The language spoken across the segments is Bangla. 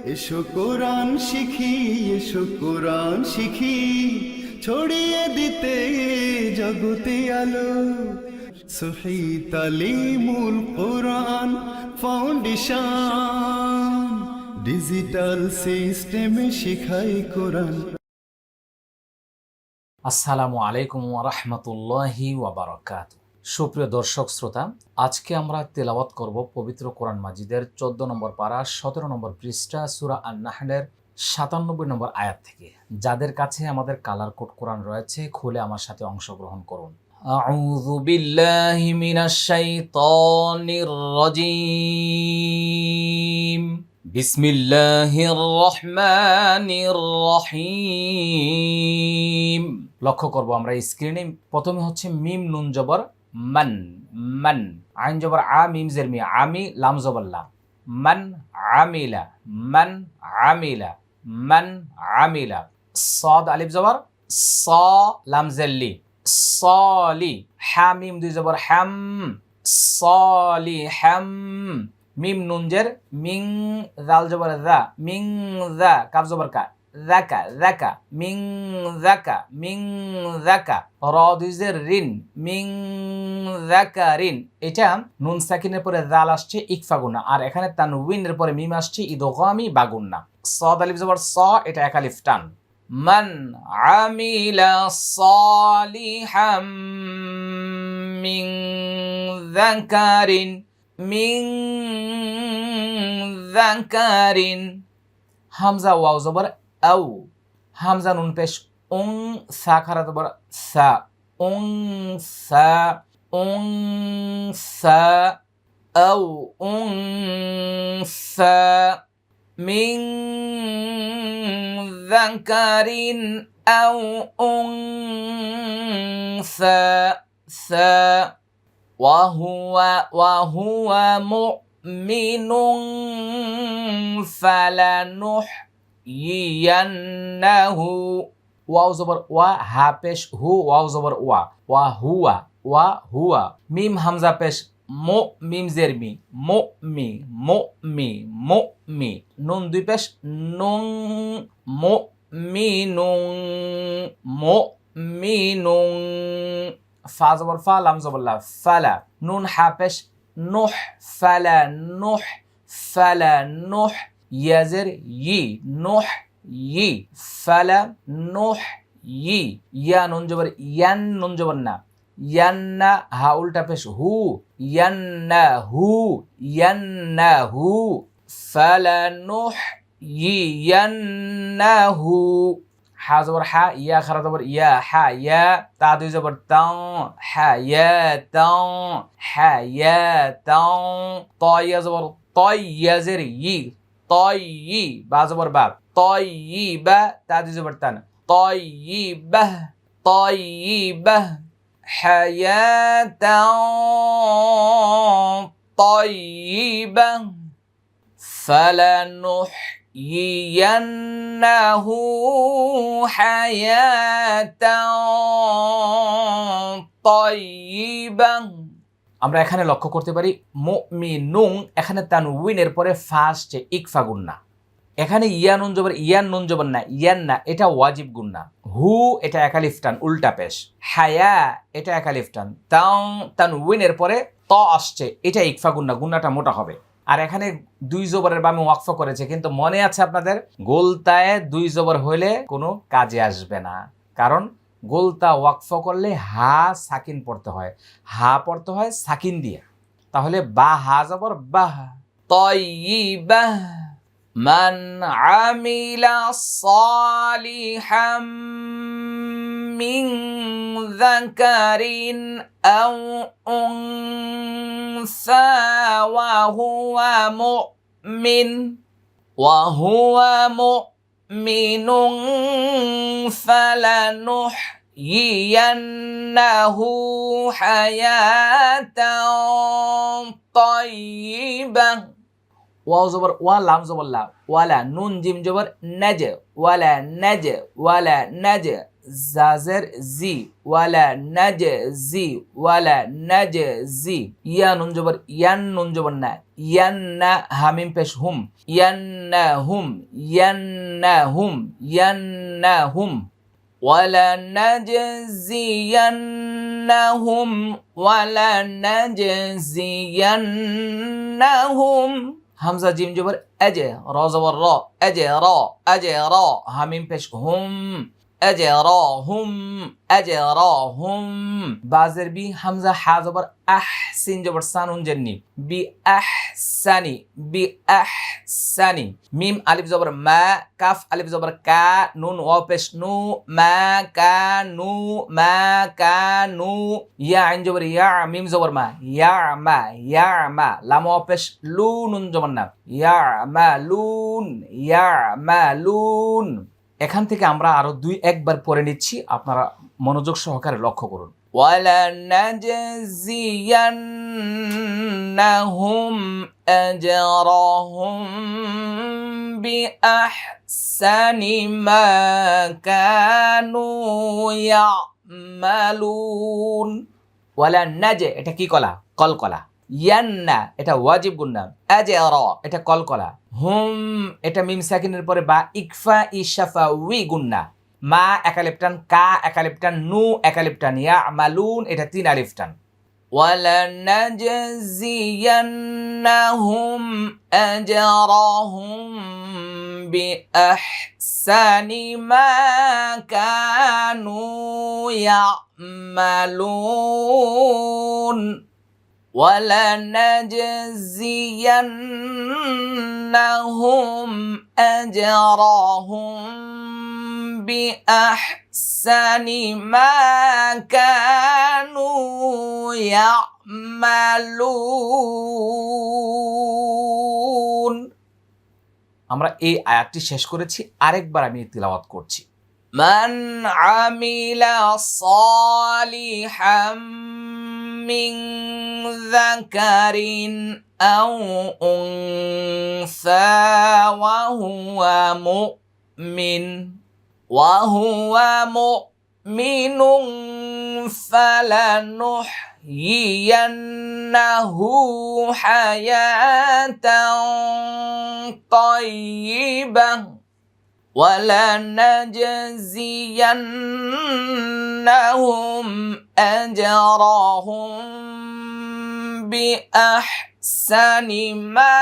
এসো কোরআন শিখি, এসো কোরআন শিখি, ছড়িয়ে দিতে জগতে আলো। সহি তালিমুল কোরআন ফাউন্ডেশন, ডিজিটাল সিস্টেমে শিখাই কোরআন। আসসালামু আলাইকুম ওয়া রাহমাতুল্লাহি ওয়া বারাকাতুহু। সুপ্রিয় দর্শক শ্রোতা, আজকে আমরা তেলাওয়াত করব পবিত্র কোরআন মাজিদের 14 নম্বর পারা 17 নম্বর পৃষ্ঠা সূরা আন-নাহলের 97 নম্বর আয়াত থেকে। যাদের কাছে আমাদের কালার কোড কোরআন রয়েছে, খুলে আমার সাথে অংশগ্রহণ করুন। আউযু বিল্লাহি মিনাশ শাইতানির রাজীম। বিসমিল্লাহির রহমানির রহিম। লক্ষ্য করব আমরা স্ক্রিনে, প্রথমে হচ্ছে মিম নুন জবর মান, মান, আইন জবর আ, মিম জের মি, আমি, লাম জবর লা, মান আমিলা, মান আমিলা, মান আমিলা। সাদ আলিফ জবর স, লাম জের লি, সলি। হা মিম দুই জবর হাম, সলি হাম। মিম নুন জের মিং, জাল জবর যা, মিং যা, কাফ জবর কা, যাকা যাকা, মিং যাকা, মিং যাকা। র দুই জের রিন, মিং যাকারিন। এটা নুন সাকিনের পরে জাল আসছে ইকফা গুন্না, আর এখানে তানউইনের পরে মিম আসছে ইদগামি বা গুন্না। সাদ আলিফ জবর স, এটা এক আলিফ টান। মান আমিলা সালিহাম মিন যাকারিন, মিন যাকারিন। হামজা ওয়াও জবর আও, হামজা নুন পেশ উং, সা খারা জবর সা, উং সা, উং সা, আও উং সা। মিন যাকারিন আও উং সা, সা। ওয়াহুয়া মুমিনুন ফালানুহইয়ান্নাহু। ওয়াও জবর ওয়া, হা পেশ হু, ওয়াও জবর ওয়া, ওয়াহুয়া, ওয়াহুয়া। মিম হামজা পেশ মো, মিম জের মি, মো মি, মো মি, মো মি। নুন দুই পেশ নুং, মো মিনুং, মো মিনুং। ফা জবর ফা, লাম জবর লা, ফালা। নুন হা পেশ নুহ, ফালা নুহ, ফালা নুহ। ইয়া জের ই, নুহ ই, ফালা নুহ ই। ইয়া নুন জবর ইয়ান, নুন জবর না, ইয়ান্না। হা উল্টা পেশ হু, ইয়ান্না হু, ইয়ান্না হু। ফালা নুহ ইয়ান্নাহু। হা জবর হা, ইয়া খারা জবর ইয়া, হা ইয়া। তা দুই জবর তাও, হা ইয়া তাও, হা ইয়া তাও। ত ইয়া জবর তয়, ইয়া জের ই, তয় ই। বা জবর বা, তয় ই বা। তা দুই জবর তান, তয় ই বাহ, তয় ই বাহ। হায়াতাও তয়্যিবাহ। ফালানুহইয়ান্নাহু হায়াতাও তয়্যিবাহ। আমরা এখানে লক্ষ্য করতে পারি মুমিনুন, এখানে তানউইনের পরে ফা আসছে ইকফা গুন্না। এখানে ইয়া নুন জবর ইয়ান, নুন জবর না, ইয়ান না, এটা ওয়াজিব গুন্না। হু এটা একালিফ টান, উল্টা পেশ। হায়া এটা একালিফ টান। তানউইনের পরে ত আসছে, এটা ইকফা গুন্না, গুন্নাটা মোটা হবে। আর এখানে দুই জবরের বামে ওয়াকফ করেছে, কিন্তু মনে আছে আপনাদের গোলতায় দুই জবর হইলে কোনো কাজে আসবে না, কারণ গোলতা ওয়াকফ করলে হা সাকিন পড়তে হয়, হা পড়তে হয় সাকিন দিয়ে। তাহলে বা হা জবর বাহ, তয়্যিবাহ। মান আমিলা সালিহাম মিন যাকারিন আও উনসা ওয়া হুয়া মুমিনুন ফালানুহইয়ান্নাহু হায়াতাও তয়্যিবাহ। ওয়াও জবর ওয়া, লাম জবর লা, ওয়ালা। নুন জিম জবর নাজ, ওয়ালা নাজ, ওয়ালা নাজ। জাজের জি ওয়ালা নাজজি ওয়ালা নাজজি ইয়া নুন জবর ইয়ান নুন জবর না ইয়ান্না হামিম পেশ হুম ইয়ান্নাহুম ইয়ান্নাহুম ইয়ান্নাহুম ولنجزينهم ولنجزينهم হামজা জিম জবর আজে র জবর র আজে র হামিম পেশ হুম আজরাহুম আজরাহুম বাজের বি হামজা হা জবর আহ সিন জবর সানুন জেন্নি বি আহসানি মিম আলিফ জবর মা কাফ আলিফ জবর কা নুন ওয়াও পেশ নু মা কানু ইয়া আইন জবর ইয়া মিম জবর মা মা লাম ওয়াও পেশ লু নুন জবর না ইয়ামালুন এখান থেকে আমরা আরো একবার পড়ে নিচ্ছি, আপনারা মনোযোগ সহকারে লক্ষ্য করুন। ওয়ালানাজজিয়ান্নাহুম আজরাহুম বিআহসানি মা কানু ইয়ামালুন। ওয়ালানাজ এটা কি কলা? কলকলা। ইয়ান্না এটা ওয়াজিব গুন্না। আজরা এটা কলকলা। হুম এটা মিম সাকিনের পরে বা ইকফা ইশাফা উই গুন্না। মা একালিফটান, কা একালিফটান, নু একালিফটান, ইয়ামালুন এটা 3 আলিফটান। ওয়ালানাজজিয়ান্নাহুম আজরাহুম বিআহসানি মা কানু ইয়ামালুন। وَلَنَجْزِيَنَّهُمْ أَجْرَهُمْ بِأَحْسَنِ مَا كَانُوا يَعْمَلُونَ। আমরা এই আয়াতটি শেষ করেছি, আরেকবার আমি তিলাওয়াত করছি। মান আমিলা সালিহাম মিন যাকারিন আও উনসা ওয়া হুয়া মুমিনুন ফালানুহয়িয়ান্নাহু হায়াতান তাইয়্যিবাহ وَلَنَجْزِيَنَّهُمْ أَجْرَهُمْ بِأَحْسَنِ مَا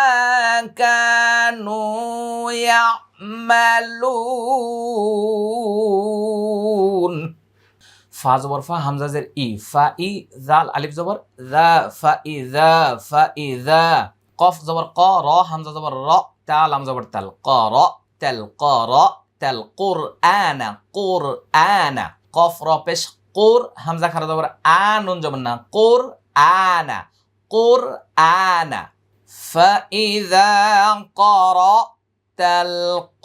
كَانُوا يَعْمَلُونَ। ফা জবর ফা, হামজা জের ই, ফা ই, জাল আলিফ জবর যা, ফা ই যা। কফ জবর ক, র হামজা জবর র, তা লাম জবর তাল, ক র তেল তেল কুরআনা কফ র পেশ কুর হামজা খারা জবর আ নুন জবর না কুরআনা ফাইযা ক্বারাতাল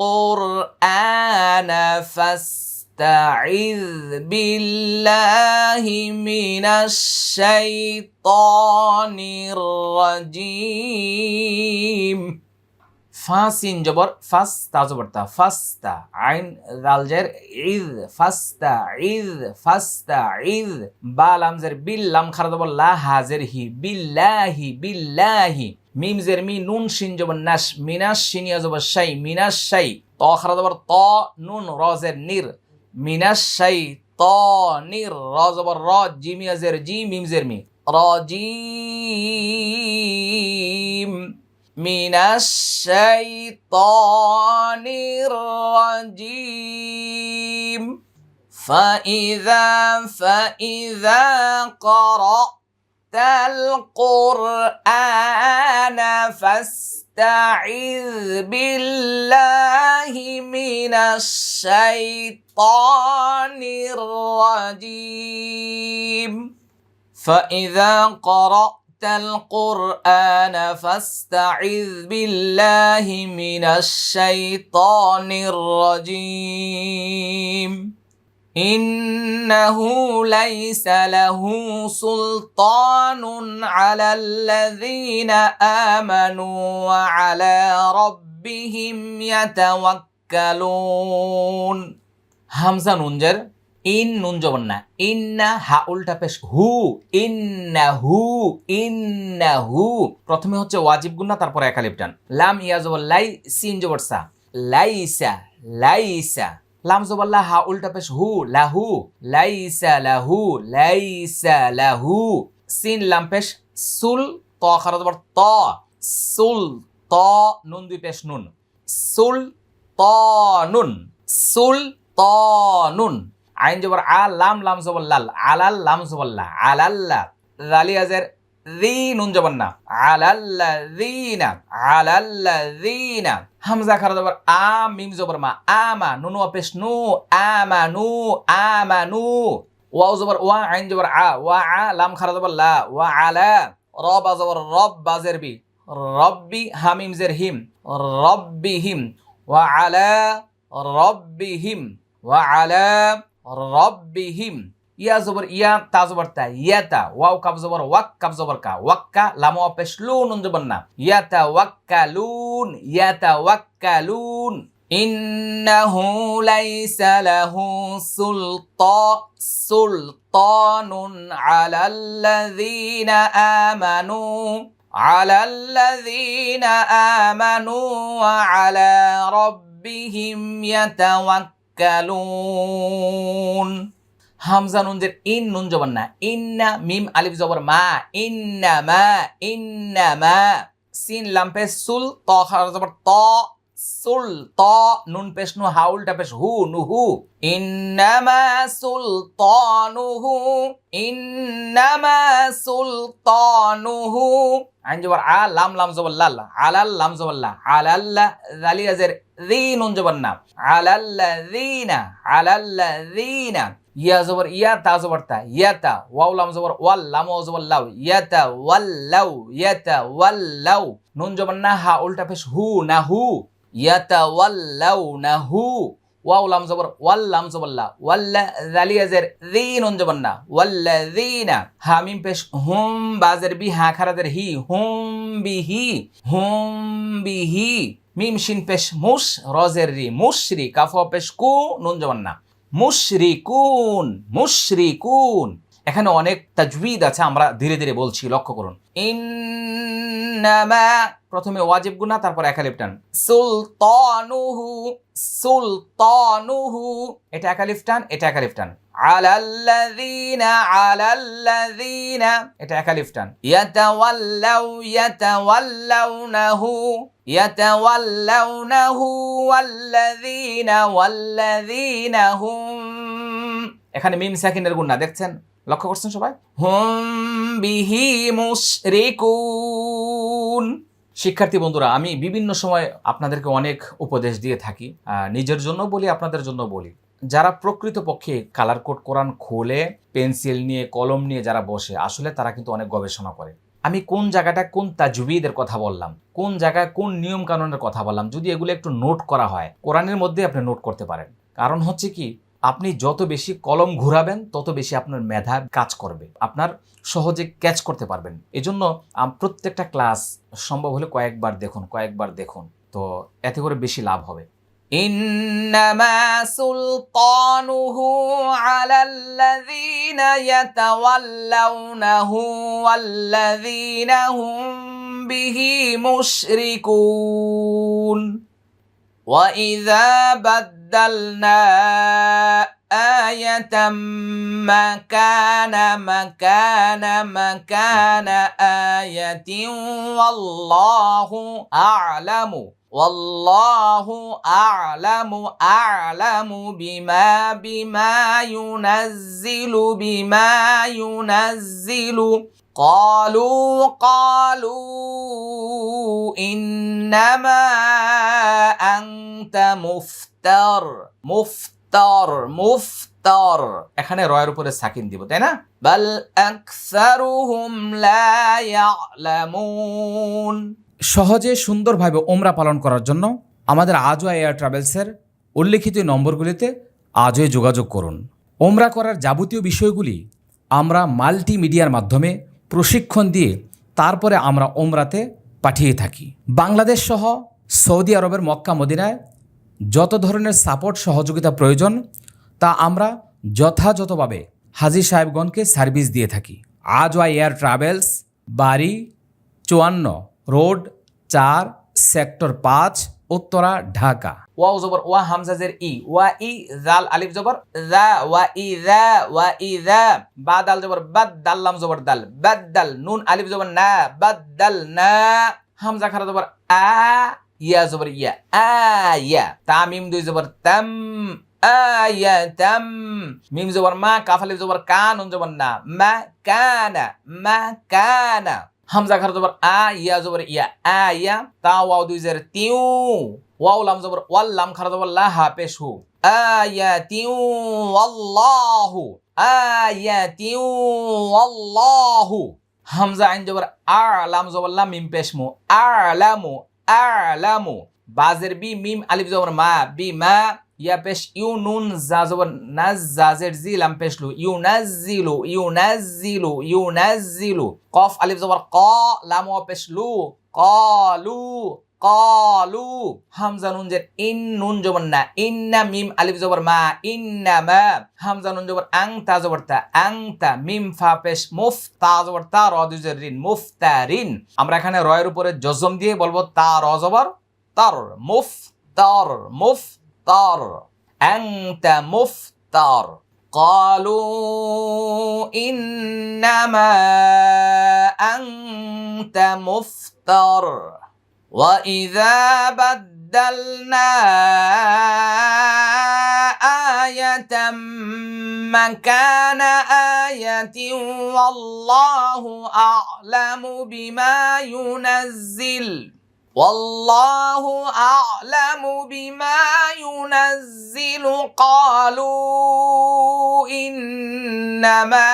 কুরআনা ফাস্তাইয বিল্লাহি মিনাশ শাইতানির রাজিম। ফা সিন জবর ফাস, তা জবর তা, ফাস্তা আইন জাল জের ইজ, ফাস্তাইজ বা লাম জের বিল লাম খারা জবর লা, হাজের হি, বিল্লাহি মিম জের মি, নুন শিন জবর নাশ, মিনাশ শিনিয়া জবর শাই, মিনাশ শাই, ত খারা জবর ত, নুন র জের নির, মিনাশ শাই ত নির, র জবর র, জিমিয়া জের জি, মিম জের মি, রাজিম মিনাশ শাইতানির রাজিম। ফাইযা ক্বারাতাল কুরআনা ফাস্তাইয বিল্লাহি মিনাশ শাইতানির রাজিম। ফাইযা القرآن فاستعذ بالله من الشيطان الرجيم إنه ليس له سلطان على الذين آمنوا وعلى ربهم يتوكلون। হামজা নুনজের ইন নুন জবর না, ইন্না হা উল্টা পেশ হু, ইন্নাহু, ইন্নাহু। প্রথমে হচ্ছে ওয়াজিব গুন্না, তারপরে এক আলিফ টান। লাম ইয়া জবর লাই, সিন জবর সা, লাইসা, লাইসা। লাম জবর লা, হা উল্টা পেশ হু, লাহু, লাইসা লাহু, লাইসা লাহু। সিন লাম পেশ সুল, ত খারা জবর ত, সুল, ত নুন দুই পেশ নুন, সুল ত নুন, সুল ত নুন। আইন জবর আ, লাম, লাম জবর লাল, আলাল, লাম জবর লা, আলাল্লা। জালি আজের রি, নুন জবর না, আলাল্লাযীনা, আলাল্লাযীনা। হামজা খারা জবর আ, মিম জবর মা, আমা, নুন ওয়া পেশ নু, আমানু, আমানু। ওয়াও জবর ওয়া, আইন জবর আ, ওয়া আ, লাম খারা জবর লা, ওয়া আলা। রব জবর রব, বাজের বি, রব্বি, হামিম জের হিম, রব্বিহিম। ওয়া আলা রব্বিহিম, ওয়া আলা রব্বিহিম। ইয়া জবর ইয়া, তা জবর তা, ইয়াতা। ওয়াও কাফ জবর ওয়াক, কাফ জবর কা, ওয়াক্কা, লাম ওয়া পেশ লু, নুন জবর না, ইয়াতা ওয়াক্কালুন, ইয়াতা ওয়াক্কালুন। ইন্নাহু লাইসা লাহু সুলতানুন আলাল্লাযীনা আমানু, আলাল্লাযীনা আমানু ওয়া আলা রাব্বিহিম ইয়াতাওয়াক্কালুন। হামজা নুন জের ইন, নুন জবর না, ইন্না, মিম আলিফ জবর মা, ইন্নামা, ইন্নামা। সিন লাম পেশ সুল, ত খারা জবর ত, সুল, ত নুন পেশ নু, হা উল্টা পেশ হু, নুহু। ইন্নামা সুলতানুহু, ইন্নামা সুলতানুহু। আইন জবর আ, লাম, লাম জবর লাল, আলাল, লাম জবর লা, আলাল্লা। জালি আজের রি, নুন জবর না, আলাল্লাযীনা, আলাল্লাযীনা। ইয়া জবর ইয়া, তা জবর তা, ইয়াতা। ওয়াও লাম জবর ওয়াল, লাম ওয়াও জবর লাউ, ইয়াতা ওয়াল্লাউ, ইয়াতা ওয়াল্লাউ। নুন জবর না, হা উল্টা পেশ হু, নাহু, ইয়াতা ওয়াল্লাউ নাহু। ওয়াও লাম জবর ওয়াল, লাম জবর লা, ওয়াল্লা। জালি আজের রি, নুন জবর না, ওয়াল্লাযীনা। হা মিম পেশ হুম, বাজের বি, হা খারাজের হি, হুম বিহি, হুম বিহি। মিম শিন পেশ মুশ, রজের রি, মুশরি, কাফ ওয়া পেশ কু, নুন জবর না, মুশরিকুন, মুশরিকুন। এখানে অনেক তাজবিদ আছে, আমরা ধীরে ধীরে বলছি, লক্ষ্য করুন। ইন্নামা, প্রথমে ওয়াজিব গুনা, তারপর এক আলিফ টান। সুলতানুহু, সুলতানুহু, এটা এক আলিফ টান, এটা এক আলিফ টান। আলাল্লাযীনা, আলাল্লাযীনা, এটা এক আলিফ টান। ইয়াতাওয়াল্লাউ, ইয়াতাওয়াল্লাউনাহু, ইয়াতাওয়াল্লাউনাহু, ওয়াল্লাযীনা, ওয়াল্লাযীনা হুম। এখানে মিম সাকিনের গুন্না দেখছেন, লক্ষ্য করছেন সবাই? হুম বিহি মুশরিকুন। শিক্ষার্থী বন্ধুরা, আমি বিভিন্ন সময় আপনাদেরকে অনেক উপদেশ দিয়ে থাকি, নিজের জন্য বলি, আপনাদের জন্য বলি। যারা প্রকৃতপক্ষে কালার কোড কোরআন খোলে, পেন্সিল নিয়ে, কলম নিয়ে যারা বসে, আসলে তারা কিন্তু অনেক গবেষণা করে। আমি কোন জায়গাটা কোন তাজবিদের কথা বললাম, কোন জায়গায় কোন নিয়ম কানুনের কথা বললাম, যদি এগুলো একটু নোট করা হয়, কোরআনের মধ্যে আপনি নোট করতে পারেন। কারণ হচ্ছে কি, আপনি যত বেশি কলম ঘুরাবেন তত বেশি আপনার মেধা কাজ করবে, আপনার সহজে ক্যাচ করতে পারবেন। এজন্য প্রত্যেকটা ক্লাস সম্ভব হলে কয়েকবার দেখুন, তো এতে করে বেশি লাভ হবে। ইন্নামা সুলতানুহু আলাল্লাযীনা ইয়াতাওয়াল্লাউনাহু ওয়াল্লাযীনা হুম বিহি মুশরিকুন। ওয়া ইযা বাদদালনা আয়াতাম মাকানা আয়াতিন ওয়াল্লাহু আ'লামু বিমা ইউনাজ্জিলু قالوا إنما أنت মুফতার। এখানে রয়ের উপরে সাকিন দিব, তাই না? বাল আকসারুহুম লা ইয়ালামুন। সহজে সুন্দরভাবে ওমরা পালন করার জন্য আমাদের আজওয়া এয়ার ট্রাভেলসের উল্লেখিত নম্বরগুলিতে আজই যোগাযোগ করুন। ওমরা করার যাবতীয় বিষয়গুলি আমরা মাল্টিমিডিয়ার মাধ্যমে প্রশিক্ষণ দিয়ে তারপরে আমরা ওমরাতে পাঠিয়ে থাকি। বাংলাদেশ সহ সৌদি আরবের মক্কা মদিনায় যত ধরনের সাপোর্ট সহযোগিতা প্রয়োজন তা আমরা যথাযথভাবে হাজী সাহেবগণকে সার্ভিস দিয়ে থাকি। আজওয়া এয়ার ট্রাভেলস, বাড়ি 54 road 4 sector 5 Uttara Dhaka. Wow জবর ওয়া হামজাজের ই, ওয়া ই জাল আলিফ জবর যা, ওয়া ই যা, ওয়া ই যা, বা দাল জবর বাদ, দাল লাম জবর দাল, বাদদাল, নুন আলিফ জবর না, বাদদাল না, হামজা খারা জবর আ, ইয়া জবর ইয়া, আয়া, তামিম দুই জবর তাম, আয়াতাম, মিম জবর মা, কাফ আলিফ জবর কা, নুন জবর না, মা কানা, মা কানা, হামজা খারা জবর আ, ইয়া জবর ইয়া, আয়া, তা ওয়াও দুই জের তিউ, ওয়াও লাম জবর ওয়াল, লাম খারা জবর লা, হা পেশ হু, আয়াতিউ আল্লাহু, আয়াতিউ আল্লাহু, হামজা আইন জবর আ, লাম জবর লা, মিম পেশ মু, আলামু, আলামু, বাজের বি, মিম আলিফ জবর মা, বি মা, ইয়া পেশ ইউ, নুন জা জবর নাজ, জাজের জি, লাম পেশলু, ইউনাজ্জিলু, ইউনাজ্জিলু, ইউনাজ্জিলু, কফ আলিফ জবর ক, লাম ওয়া পেশলু, ক্বালু, ক্বালু, হামজা নুন জের ইন, নুন জবর না, ইন্না, মিম আলিফ জবর মা, ইন্নামা, হামজা নুন জবর আং, তা জবর তা, আংতা, মিম ফা পেশ মুফ, তা জবর তা, র দুই জের রিন, মুফতারিন। আমরা এখানে রয়ের উপরে জজম দিয়ে বলবো তা র জবর তার, মুফতার, মুফতার, আনতা মুফতার। قالوا إنما أنت مفتر وإذا بدلنا آية مكان آية والله أعلم بما ينزل والله أعلم بما ينزل قالوا إنما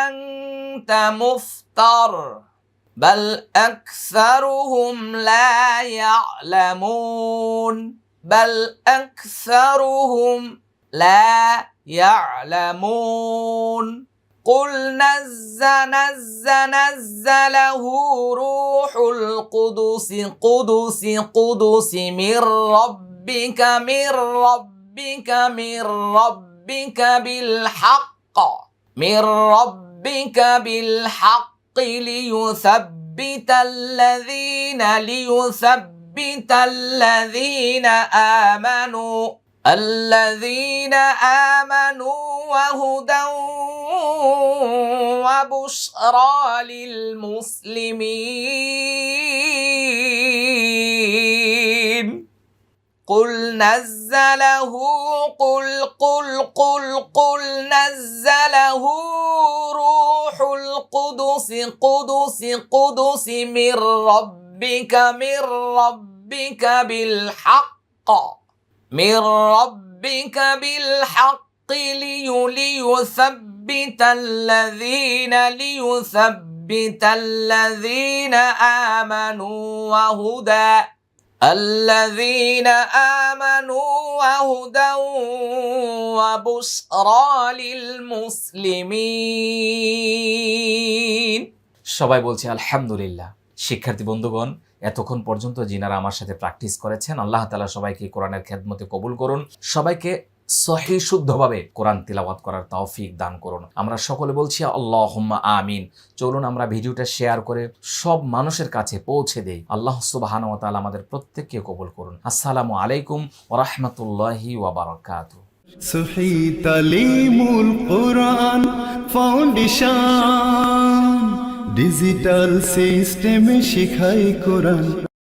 أنت مفتر بل أكثرهم لا يعلمون بل أكثرهم لا يعلمون قل نزله روح القدس قدس من ربك بالحق ليثبت الذين آمنوا وهدى وبشرى للمسلمين قل نزله روح القدس من ربك بالحق ليثبت الذين آمنوا وهدى وبشرى للمسلمين সবাই বলছে আলহামদুলিল্লাহ। শিক্ষার্থী বন্ধুগণ, এতক্ষণ পর্যন্ত যিনারা আমার সাথে প্র্যাকটিস করেছেন, আল্লাহ তাআলা সবাইকে কোরআনের খেদমতে কবুল করুন, সবাইকে সহি শুদ্ধভাবে কোরআন তিলাওয়াত করার তৌফিক দান করুন। আমরা সকলে বলছি আল্লাহুম্মা আমিন। চলুন আমরা ভিডিওটা শেয়ার করে সব মানুষের কাছে পৌঁছে দেই। আল্লাহ সুবহানাহু ওয়া তাআলা আমাদের প্রত্যেককে কবুল করুন। আসসালামু আলাইকুম ওয়া রাহমাতুল্লাহি ওয়া বারাকাতুহু। সহি তালিমুল কোরআন ফাউন্ডেশন ডিজিটাল সিস্টেমে শিখাই কোরআন।